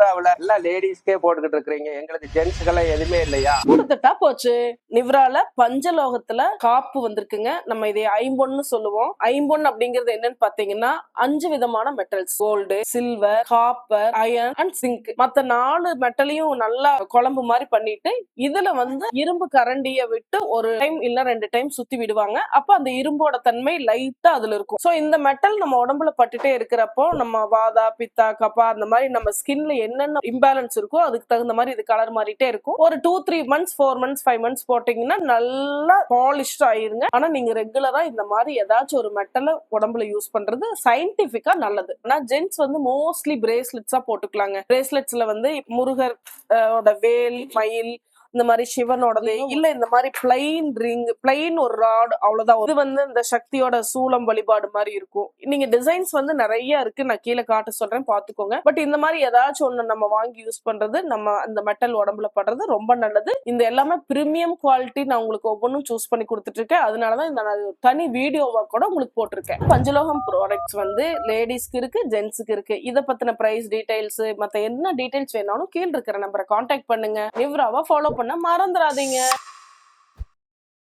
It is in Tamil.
நிவ்ராவில எல்லாம் லேடிஸ்க்கே போட்டுக்கிட்டு இருக்கிறீங்க, எங்களுக்கு ஜென்ஸுக்கெல்லாம் எதுவுமே இல்லையா? கொடுத்துட்டா போச்சு. நிவ்ரால பஞ்சலோகத்துல காப்பு வந்திருக்குங்க. நம்ம இதை ஐம்பொன்னு சொல்லுவோம். ஐம்பொன் அப்படிங்கிறது என்னன்னு பாத்தீங்கன்னா 5 விதமான metals: gold, silver, copper, iron and zinc. மத்த 4 மெட்டலையும் நல்லா குழம்பு மாதிரி பண்ணிட்டு இதுல இரும்பு கரண்டிய விட்டு ஒரு டைம் இல்ல 2 டைம் சுத்தி விடுவாங்க. அப்ப அந்த இரும்போட தன்மை லைட்டா அதுல இருக்கும். சோ இந்த மெட்டல் நம்ம உடம்புல பட்டுட்டே இருக்கிறப்போ நம்ம வாதா, பித்தா, கபா அந்த மாதிரி நம்ம ஸ்கின்ல என்னென்ன இம்பேலன்ஸ் இருக்கோ அதுக்கு தகுந்த மாதிரி இது கலர் மாறிட்டே இருக்கும். ஒரு 2-3 மந்த்ஸ் 4 மந்த்ஸ் 5 மந்த்ஸ் போட்டீங்கன்னா நல்லா பாலிஷ்ட் ஆயிருங்க. ஆனா நீங்க ரெகுலரா இந்த மாதிரி ஏதாச்சும் ஒரு மெட்டலை உடம்புல யூஸ் பண்றது சயின்டிபிக்கா நல்லது. ஆனா ஜென்ஸ் மோஸ்ட்லி பிரேஸ்லெட்ஸா போட்டுக்கலாங்க. பிரேஸ்லெட்ஸ்ல முருகர் வேல், மயில், இந்த மாதிரி சிவனோடது, இல்ல இந்த மாதிரி பிளைன் ரிங், பிளைன் ஒரு ராட், அவ்வளவுதான். இது இந்த சக்தியோட சூலம் வழிபாடு மாதிரி இருக்கும். நீங்க டிசைன்ஸ் நிறைய இருக்கு, நான் கீழே காட்ட சொல்றேன், பாத்துக்கோங்க. பட் இந்த மாதிரி ஏதாச்சும் ஒண்ணு நம்ம வாங்கி யூஸ் பண்றது, நம்ம அந்த மெட்டல் உடம்புல படுறது ரொம்ப நல்லது. இந்த எல்லாமே பிரீமியம் குவாலிட்டி நான் உங்களுக்கு ஒவ்வொன்றும் சூஸ் பண்ணி கொடுத்துட்டு இருக்கேன். அதனாலதான் இந்த தனி வீடியோவா கூட உங்களுக்கு போட்டிருக்கேன். பஞ்சலோகம் ப்ராடக்ட்ஸ் லேடிஸ்க்கு இருக்கு, ஜென்ஸுக்கு இருக்கு. இதை பத்தின பிரைஸ் டீடைல்ஸ், மத்த என்ன டீடைல்ஸ் வேணாலும் கீழே இருக்கிற நம்பரை கான்டாக்ட் பண்ணுங்க. நிவ்ராவை ஃபாலோ பண்ண மறந்துடாதீங்க.